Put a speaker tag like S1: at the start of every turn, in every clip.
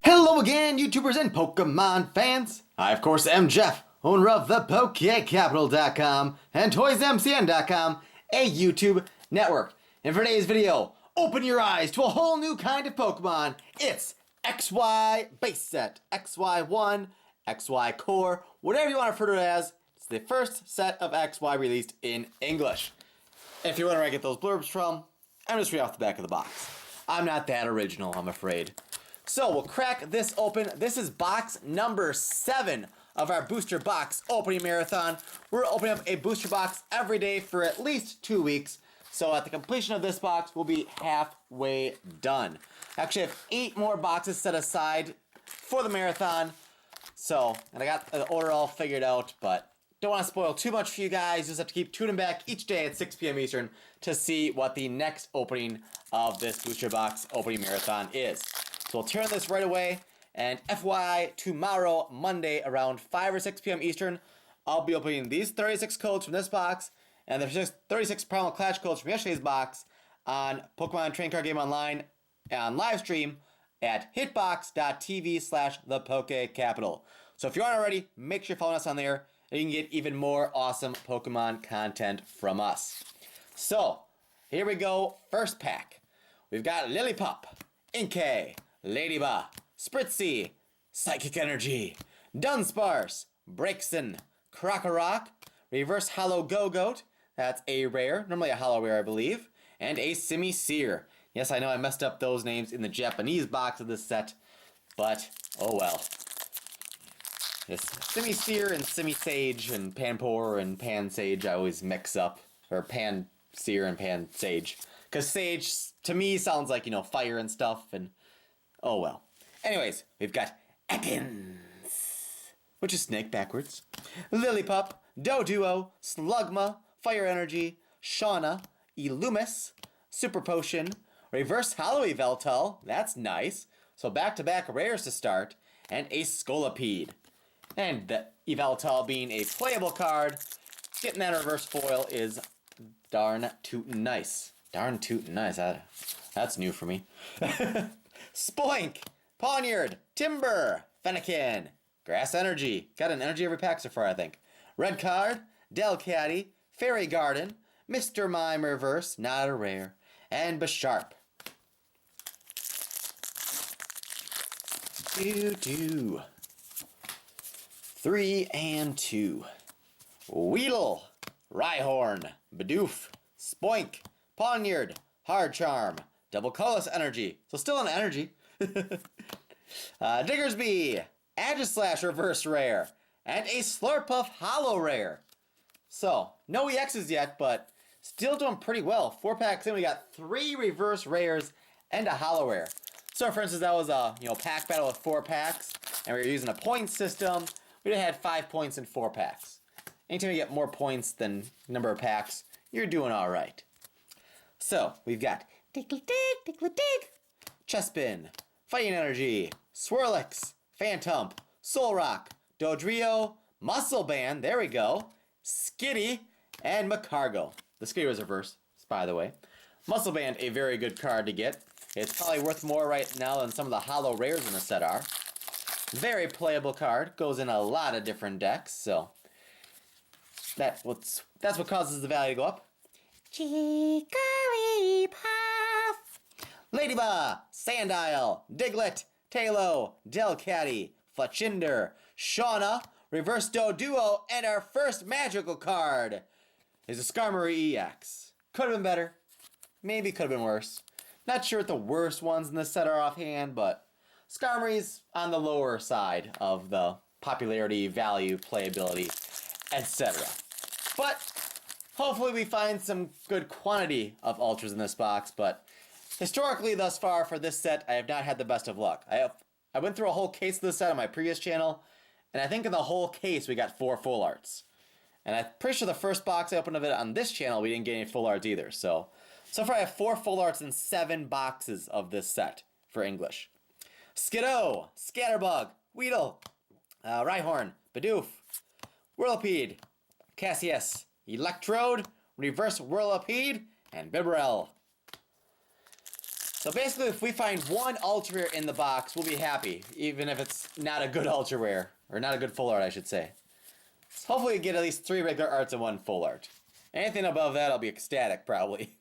S1: Hello again, YouTubers and Pokemon fans! I, of course, am Jeff, owner of the PokeCapital.com and ToysMCN.com, a YouTube network. And for today's video, open your eyes to a whole new kind of Pokemon. It's XY Base Set, XY1, XY Core, whatever you want to refer to it as. It's the first set of XY released in English. If you're wondering where I get those blurbs from, I'm just reading off the back of the box. I'm not that original, I'm afraid. So we'll crack this open. This is box number 7 of our booster box opening marathon. We're opening up a booster box every day for at least 2 weeks. So at the completion of this box, we'll be halfway done. Actually, I have 8 more boxes set aside for the marathon. So, and I got the order all figured out, but don't want to spoil too much for you guys. Just have to keep tuning back each day at 6 p.m. Eastern to see what the next opening of this booster box opening marathon is. So we'll turn this right away, and FYI, tomorrow, Monday, around 5 or 6 p.m. Eastern, I'll be opening these 36 codes from this box, and the 36 Primal Clash codes from yesterday's box on Pokemon Trading Card Game Online on live stream at hitbox.tv/thepokecapitol. So if you aren't already, make sure you're following us on there, and you can get even more awesome Pokemon content from us. So, here we go, first pack. We've got Lillipup, Inkay, Ladybug, Spritzee, Psychic Energy, Dunsparce, Braixen, Krokorok, Reverse Hollow Go-Goat, that's a rare, normally a hollow rare I believe, and a Simisear. Yes, I know I messed up those names in the Japanese box of this set, but oh well. It's Simisear and Simisage and Panpour and Pansage I always mix up, or Pansear and Pansage. Because Sage, to me, sounds like, fire and stuff, and oh well. Anyways, we've got Ekans, which is snake backwards, Lillipup, Doduo, Slugma, Fire Energy, Shauna, Illumis, Super Potion, Reverse Hollow Yveltal, that's nice, so back-to-back rares to start, and a Scolipede. And the Yveltal being a playable card, getting that reverse foil is darn tootin' nice. Darn tootin' nice. That's new for me. Spoink, Pawniard, Timber, Fennekin, Grass Energy. Got an energy every pack so far, I think. Red Card, Delcatty, Fairy Garden, Mr. Mime Reverse, not a rare, and Bisharp. Doo-doo. 3 and 2. Weedle, Rhyhorn, Bidoof, Spoink, Pawniard, Hard Charm, Double Colorless Energy, so still an energy. Diggersby, Aegislash Reverse Rare, and a Slurpuff Hollow Rare. So, no EXs yet, but still doing pretty well. 4 packs in, we got 3 reverse rares and a hollow rare. So, for instance, that was a pack battle with 4 packs, and we were using a point system. We'd have had 5 points in 4 packs. Anytime you get more points than number of packs, you're doing all right. So, we've got Tickle Dig, Chespin, Fighting Energy, Swirlix, Phantump, Solrock, Dodrio, Muscle Band, there we go, Skitty, and Magcargo. The Skitty was reverse, by the way. Muscle Band, a very good card to get. It's probably worth more right now than some of the hollow rares in the set are. Very playable card, goes in a lot of different decks, so that's what causes the value to go up. Jigglypuff, Ladybug, Sandile, Diglett, Tailo, Delcatty, Fletchinder, Shauna, Reverse Doduo, and our first magical card is a Skarmory EX. Could have been better. Maybe could have been worse. Not sure what the worst ones in this set are offhand, but Skarmory's on the lower side of the popularity, value, playability, etc. But hopefully we find some good quantity of Ultras in this box, but historically thus far for this set, I have not had the best of luck. I went through a whole case of this set on my previous channel, and I think in the whole case we got 4 full arts. And I'm pretty sure the first box I opened of it on this channel, we didn't get any full arts either. So far I have 4 full arts in 7 boxes of this set for English. Skiddo, Scatterbug, Weedle, Rhyhorn, Bidoof, Whirlipede, Cassius, Electrode, Reverse Whirlipede, and Bibarel. So basically, if we find one ultra rare in the box, we'll be happy, even if it's not a good ultra rare, or not a good full art, I should say. So hopefully we get at least 3 regular arts and 1 full art. Anything above that, I'll be ecstatic, probably.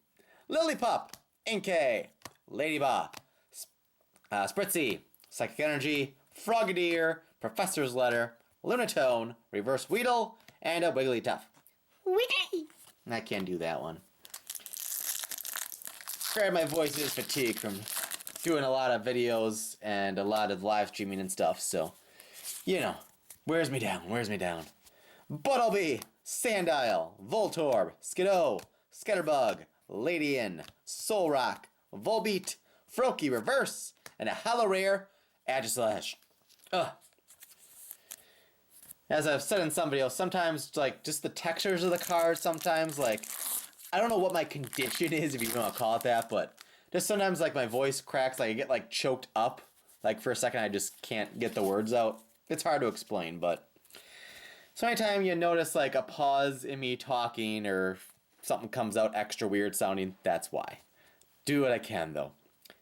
S1: Lillipup, Inkay, Ladybah, Spritzee, Psychic Energy, Frogadier, Professor's Letter, Lunatone, Reverse Weedle, and a Wigglytuff. Wiggly! I can't do that one. Sorry, my voice is fatigued from doing a lot of videos and a lot of live streaming and stuff, so, you know, wears me down. Buttlebee, Sandile, Voltorb, Skiddo, Scatterbug, Ladian, Solrock, Volbeat, Froakie Reverse, and a Hollow Rare, Aegislash. Ugh. As I've said in some videos, sometimes, like, just the textures of the cards, sometimes, like, I don't know what my condition is, if you want to call it that, but just sometimes, like, my voice cracks, like, I get, like, choked up. Like, for a second, I just can't get the words out. It's hard to explain, but... So anytime you notice, like, a pause in me talking, or something comes out extra weird sounding, that's why. Do what I can, though.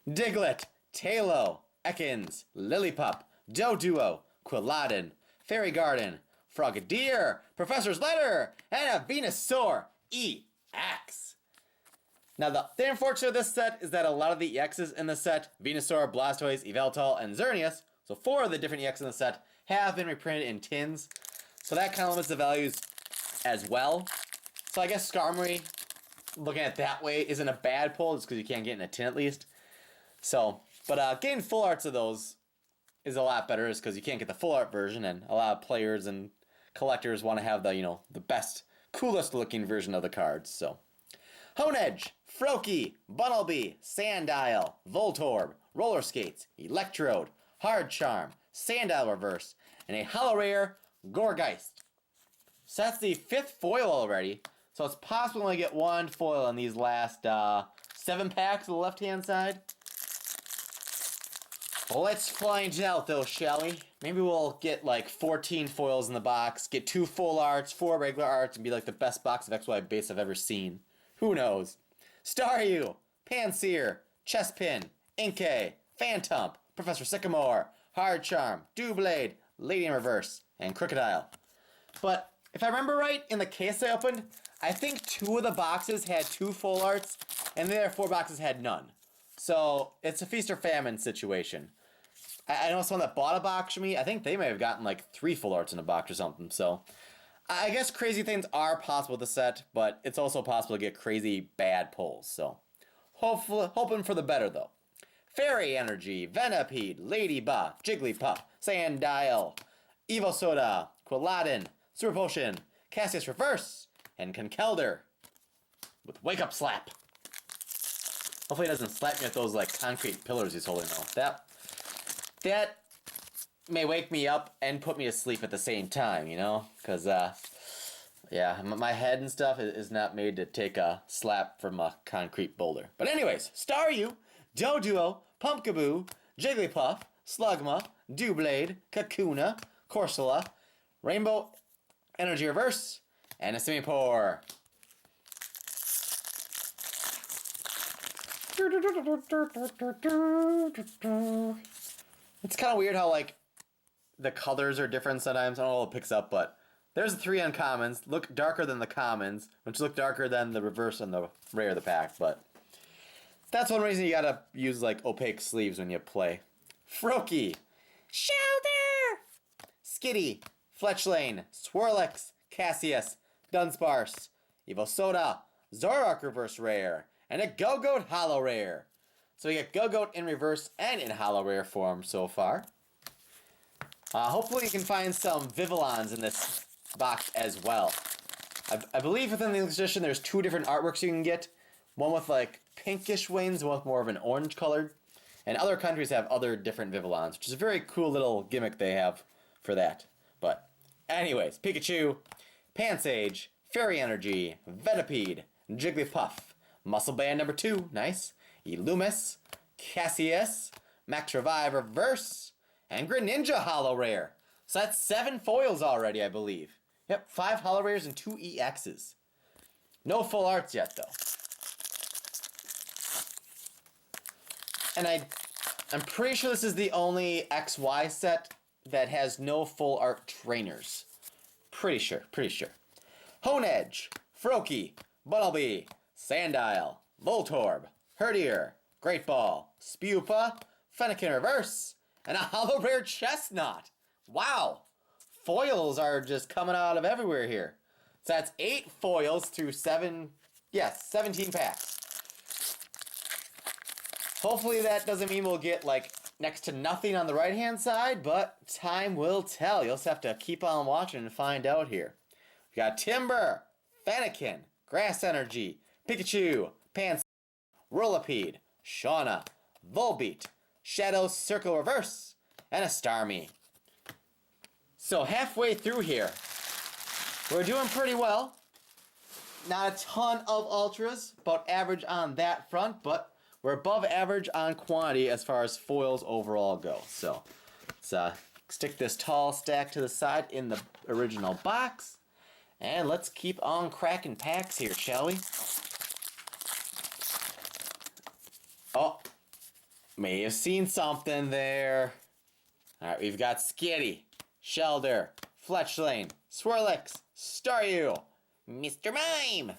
S1: Diglett, Tailo, Ekans, Lillipup, Doduo, Quilladin, Fairy Garden, Frogadier, Professor's Letter, and a Venusaur EX. Now, the thing unfortunate of this set is that a lot of the EXs in the set, Venusaur, Blastoise, Yveltal, and Xerneas, so 4 of the different EXs in the set, have been reprinted in tins. So that kind of limits the values as well. So I guess Skarmory, looking at it that way, isn't a bad pull, just because you can't get in a tin at least. So, but getting full arts of those is a lot better, just because you can't get the full art version, and a lot of players and collectors want to have the, you know, the best, coolest looking version of the cards, so. Honedge, Froakie, Bunnelby, Sandile, Voltorb, Roller Skates, Electrode, Hard Charm, Sandile Reverse, and a Hollow Rare, Gourgeist. So that's the 5th foil already, so it's possible we only get 1 foil in these last 7 packs on the left-hand side. Well, let's find out, though, shall we? Maybe we'll get, like, 14 foils in the box, get 2 full arts, 4 regular arts, and be, like, the best box of XY base I've ever seen. Who knows? Staryu, Pansear, Chespin, Inkay, Phantump, Professor Sycamore, Hard Charm, Doublade, Lady in Reverse, and Crocodile. But, if I remember right, in the case I opened, I think 2 of the boxes had 2 full arts, and the other 4 boxes had none. So, it's a feast or famine situation. I know someone that bought a box from me, I think they may have gotten like 3 full arts in a box or something, so... I guess crazy things are possible with the set, but it's also possible to get crazy bad pulls, so... Hoping for the better, though. Fairy Energy, Venipede, Ladybug, Jigglypuff, Sandile, Evosoda, Quilladin, Super Potion, Cassius Reverse, and Conkeldurr. With Wake Up Slap. Hopefully he doesn't slap me with those, like, concrete pillars he's holding, though. That may wake me up and put me to sleep at the same time, you know? Because, yeah, my head and stuff is not made to take a slap from a concrete boulder. But anyways, Staryu, Doduo, Pumpkaboo, Jigglypuff, Slugma, Doublade, Kakuna, Corsola, Rainbow Energy Reverse, and a Simipour. It's kind of weird how, like, the colors are different sometimes. I don't know what it picks up, but there's the 3 uncommons. Look darker than the commons, which look darker than the reverse and the rare of the pack, but that's one reason you gotta use, like, opaque sleeves when you play. Froakie, Shelter, Skitty, Fletchlane, Swirlix, Cassius, Dunsparce, Evosoda, Zoroark Reverse Rare, and a Gogoat Hollow Rare. So we get Gogoat in reverse and in Hollow Rare form so far. Hopefully you can find some Vivillons in this box as well. I believe within the English edition there's 2 different artworks you can get. One with like pinkish wings, one with more of an orange colored. And other countries have other different Vivillons, which is a very cool little gimmick they have for that. But anyways, Pikachu, Pansage, Fairy Energy, Venipede, Jigglypuff, Muscle Band number 2, nice, Illumis, Cassius, Max Revive Reverse, and Greninja Hollow Rare. So that's 7 foils already, I believe. Yep, 5 Hollow Rares and 2 EXs. No full arts yet, though. And I'm pretty sure this is the only XY set that has no full art trainers. Pretty sure. Honedge, Froakie, Bunnelby, Sandile, Voltorb, Herdier, Great Ball, Spupa, Fennekin Reverse, and a hollow rare Chestnut. Wow. Foils are just coming out of everywhere here. So that's 8 foils through 17 packs. Hopefully that doesn't mean we'll get like next to nothing on the right hand side, but time will tell. You'll just have to keep on watching and find out here. We got Timber, Fennekin, Grass Energy, Pikachu, Pants, Rolipede, Shauna, Volbeat, Shadow Circle Reverse, and a Starmie. So halfway through here, we're doing pretty well. Not a ton of ultras, about average on that front, but we're above average on quantity as far as foils overall go. So let's stick this tall stack to the side in the original box. And let's keep on cracking packs here, shall we? Oh, may have seen something there. Alright, we've got Skitty, Shelder, Fletchling, Swirlix, Staryu, Mr. Mime,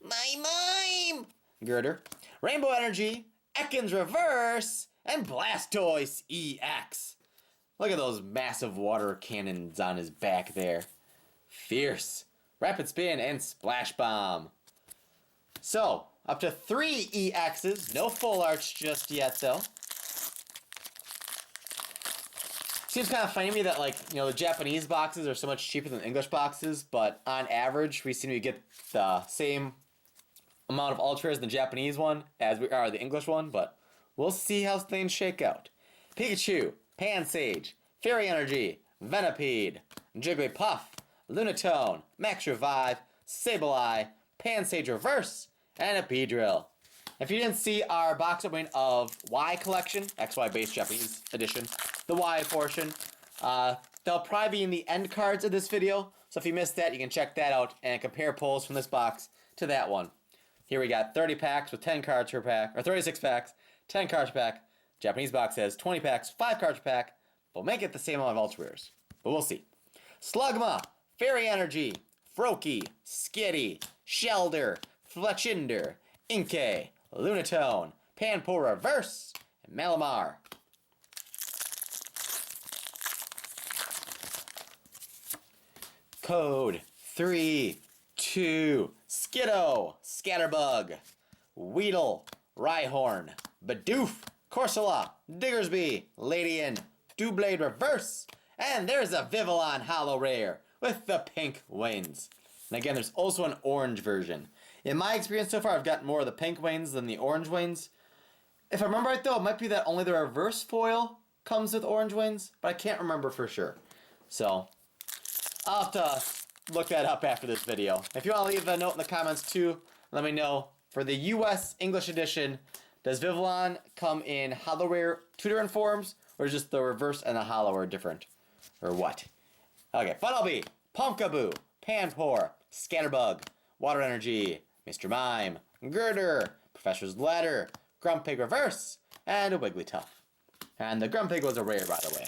S1: my Mime, Girder, Rainbow Energy, Ekans Reverse, and Blastoise EX. Look at those massive water cannons on his back there. Fierce. Rapid Spin and Splash Bomb. So, up to 3 EXs. No full arts just yet, though. Seems kind of funny to me that, like, you know, the Japanese boxes are so much cheaper than the English boxes, but on average, we seem to get the same amount of ultras in the Japanese one as we are the English one, but we'll see how things shake out. Pikachu, Pansage, Fairy Energy, Venipede, Jigglypuff, Lunatone, Max Revive, Sableye, Pansage Reverse, and a Beedrill. If you didn't see our box opening of Y Collection, XY Base Japanese Edition, the Y portion, they'll probably be in the end cards of this video, so if you missed that, you can check that out and compare pulls from this box to that one. Here we got 30 packs with 10 cards per pack, or 36 packs, 10 cards per pack. Japanese box has 20 packs, 5 cards per pack. We'll make it the same amount of ultra rares, but we'll see. Slugma, Fairy Energy, Froakie, Skitty, Shelder, Fletchinder, Inkay, Lunatone, Panpour Reverse, and Malamar. Code 3, 2, Skiddo, Scatterbug, Weedle, Rhyhorn, Bidoof, Corsola, Diggersby, Ladian, Doublade Reverse, and there's a Vivillon Hollow Rare with the pink wings. And again, there's also an orange version. In my experience so far, I've gotten more of the pink wings than the orange wings. If I remember right though, it might be that only the reverse foil comes with orange wings, but I can't remember for sure. So, I'll have to look that up after this video. If you want to leave a note in the comments too, let me know. For the US English edition, does Vivillon come in Hollow Rare 2 different forms, or is just the reverse and the hollow are different? Or what? Okay, Funnelby, Pumpkaboo, Panpour, Scatterbug, Water Energy, Mr. Mime, Girder, Professor's Ladder, Grumpig Reverse, and a Wigglytuff. And the Grumpig was a rare, by the way.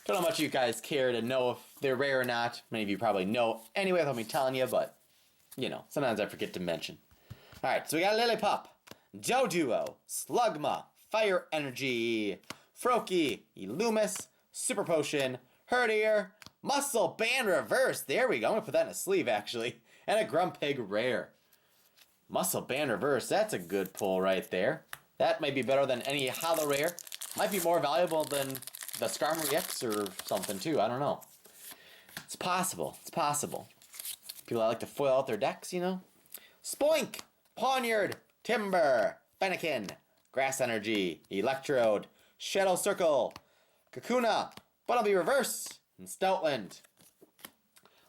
S1: Don't know how much you guys care to know if they're rare or not. Many of you probably know anyway without me telling you, but, you know, sometimes I forget to mention. Alright, so we got Lillipup, Doduo, Slugma, Fire Energy, Froakie, Illumis, Super Potion, Herdier, Muscle Band Reverse. There we go. I'm going to put that in a sleeve, actually. And a Grumpig Rare. Muscle Band Reverse. That's a good pull right there. That might be better than any Hollow Rare. Might be more valuable than the Skarmory X or something, too. I don't know. It's possible. It's possible. People that like to foil out their decks, you know. Spoink, Pawniard, Timber, Fennekin, Grass Energy, Electrode, Shadow Circle, Kakuna, Bunnelby Reverse, and Stoutland.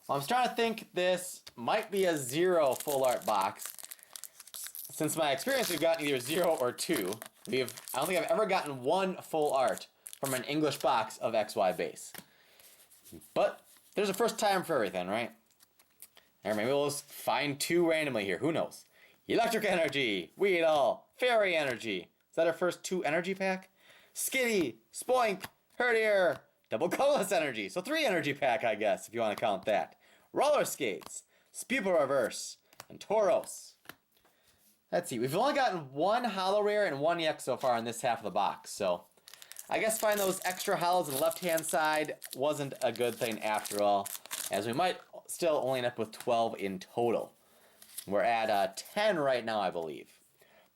S1: Well, I'm starting to think this might be a 0 full art box. Since my experience, we've gotten either 0 or 2. I don't think I've ever gotten 1 full art from an English box of XY base. But there's a first time for everything, right? Or maybe we'll just find 2 randomly here. Who knows? Electric Energy, Weedle, Fairy Energy, Is that our first 2 energy pack? Skitty, Spoink, Herdier, double colorless energy. So 3 energy pack, I guess, if you want to count that. Roller Skates, Spewpa Reverse, and Tauros. Let's see, we've only gotten 1 holo rare and 1 EX so far in this half of the box, so I guess finding those extra holos on the left-hand side wasn't a good thing after all, as we might still only end up with 12 in total. We're at 10 right now, I believe.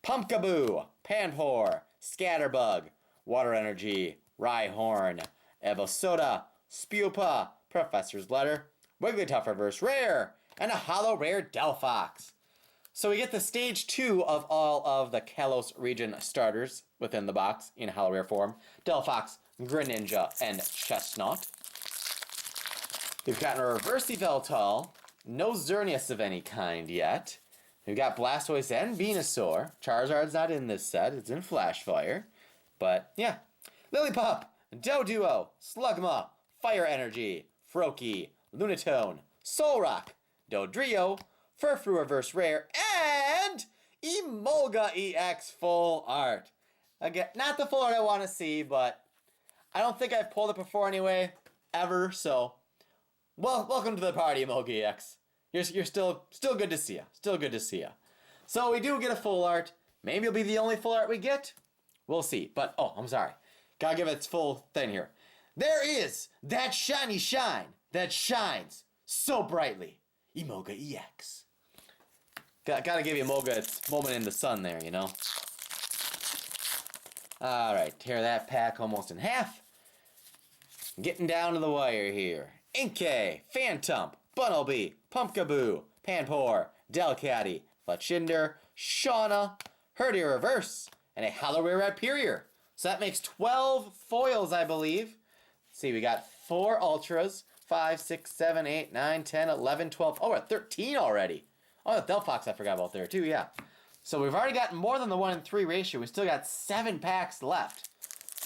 S1: Pumpkaboo, Panpour, Scatterbug, Water Energy, Rhyhorn, Evosoda, Spewpa, Professor's Letter, Wigglytuff Reverse Rare, and a holo rare Delphox. So we get the stage 2 of all of the Kalos region starters within the box in holo rare form. Delphox, Greninja, and Chestnut. We've gotten a reverse Yveltal, no Xerneas of any kind yet. We've got Blastoise and Venusaur. Charizard's not in this set, it's in Flashfire. But yeah. Lillipup, Doduo, Slugma, Fire Energy, Froakie, Lunatone, Solrock, Dodrio, Furfrou Reverse Rare, and Emolga EX Full Art. Again, not the full art I want to see, but I don't think I've pulled it before anyway, ever, so well, welcome to the party, Emolga EX. You're still good to see ya. Still good to see ya. So we do get a full art. Maybe it'll be the only full art we get. We'll see. But, oh, I'm sorry. Gotta give it its full thing here. There is that shiny shine that shines so brightly. Emolga EX. Gotta give Emolga its moment in the sun there, you know? Alright, tear that pack almost in half. Getting down to the wire here. Inkay, Phantump, Bunnelby, Pumpkaboo, Panpour, Delcatty, Fletchinder, Shauna, Herdier Reverse, and a holo rare Rhyperior. So that makes 12 foils, I believe. Let's see, we got 4 Ultras, 5, 6, 7, 8, 9, 10, 11, 12. Oh, we're at 13 already. Oh, the Delphox I forgot about there too, yeah. So we've already gotten more than the 1 in 3 ratio. We still got 7 packs left.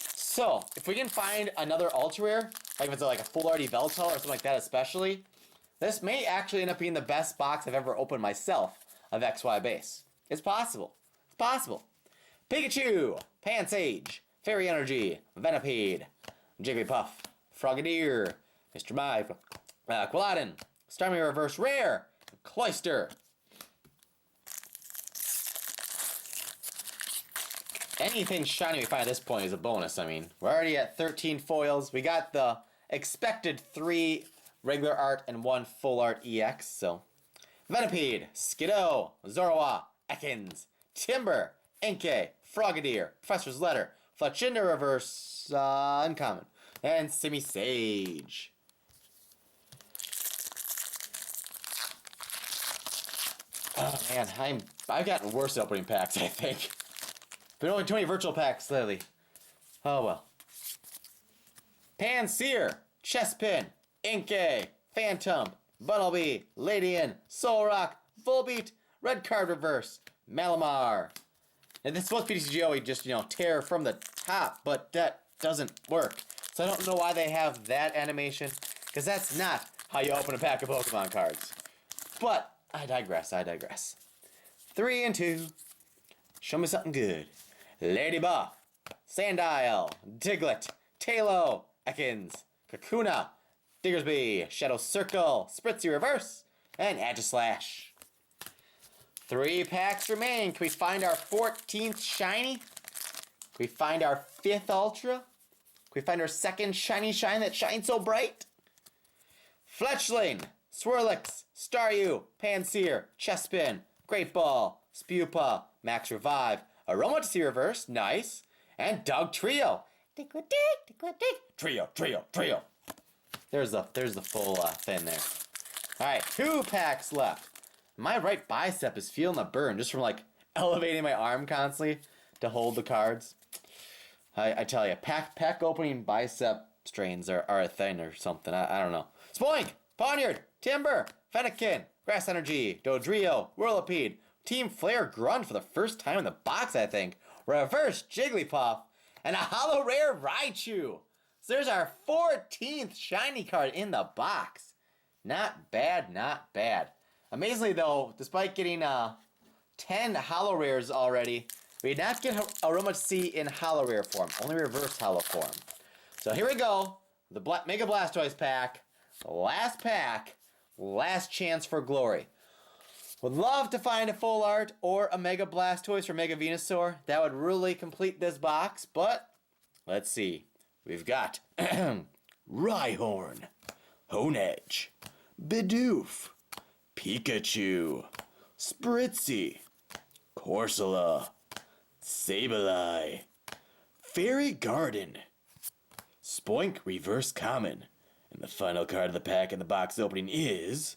S1: So, if we can find another Ultra Rare, like if it's like a full art Yveltal or something like that especially, this may actually end up being the best box I've ever opened myself of XY base. It's possible. It's possible. Pikachu, Pansage, Fairy Energy, Venipede, Jigglypuff, Frogadier, Mr. Mime, Quilladin, Starmie Reverse Rare, Cloyster. Anything shiny we find at this point is a bonus. I mean, we're already at 13 foils. We got the expected 3 regular art and 1 full art EX, so. Venipede, Skiddo, Zorua, Ekans, Timber, Inkay, Frogadier, Professor's Letter, Fletchinder Reverse, Uncommon, and Simisage. Oh man, I've gotten worse at opening packs, I think. Been only too many virtual packs lately. Oh well. Pansear, Chespin, Inkay, Phantom, Bunnelby, Ladian, Solrock, Volbeat, Red Card Reverse, Malamar. And this is supposed to be TCGO, we just, tear from the top, but that doesn't work. So I don't know why they have that animation, because that's not how you open a pack of Pokemon cards. But I digress. 3 and 2. Show me something good. Ladybuff, Sandile, Diglett, Tailo, Ekans, Kakuna, Diggersby, Shadow Circle, Spritzee Reverse, and Aegislash. 3 packs remain. Can we find our 14th shiny? Can we find our 5th Ultra? Can we find our 2nd shiny shine that shines so bright? Fletchling, Swirlix, Staryu, Pansear, Chespin, Great Ball, Spewpa, Max Revive, Aromatisse Reverse, nice, and Dugtrio. Trio. There's the full thing there. Alright, 2 packs left. My right bicep is feeling the burn just from like elevating my arm constantly to hold the cards. I tell you, pack opening bicep strains are a thing or something. I don't know. Spoink, Pawniard, Timber, Fennekin, Grass Energy, Dodrio, Whirlipede, Team Flare Grunt for the first time in the box, I think. Reverse Jigglypuff, and a holo rare Raichu. So there's our 14th shiny card in the box. Not bad, not bad. Amazingly though, despite getting 10 holo rares already, We did not get Aromatisse in Holo Rare form, only Reverse Holo form. So here we go, the Mega Blastoise pack, last pack, last chance for glory. Would love to find a full art or a Mega Blastoise or Mega Venusaur. That would really complete this box, but let's see. We've got Rhyhorn, Honedge, Bidoof, Pikachu, Spritzy, Corsola, Sableye, Fairy Garden, Spoink Reverse Common, and the final card of the pack in the box opening is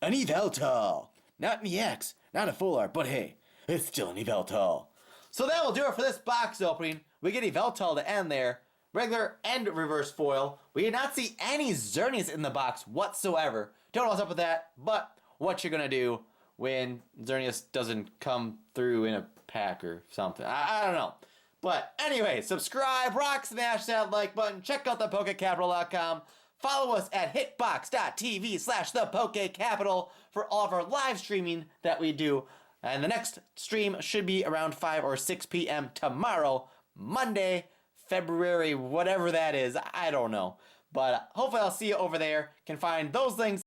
S1: an Yveltal. Not an EX, not a full art, but hey, it's still an Yveltal. So that will do it for this box opening. We get Yveltal to end there. Regular and reverse foil. We did not see any Xerneas in the box whatsoever. Don't know what's up with that, but what you're going to do when Xerneas doesn't come through in a pack or something. I don't know. But anyway, subscribe, rock, smash that like button, check out thepokecapital.com. Follow us at hitbox.tv/thepokecapital for all of our live streaming that we do. And the next stream should be around 5 or 6 p.m. tomorrow, Monday, February, whatever that is. I don't know. But hopefully I'll see you over there. Can find those links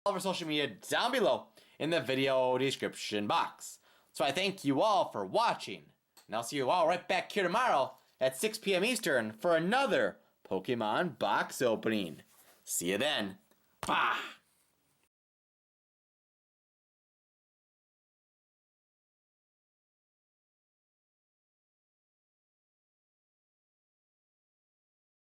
S1: all over social media down below in the video description box. So I thank you all for watching. And I'll see you all right back here tomorrow at 6 p.m. Eastern for another Pokemon box opening. See you then. Bye.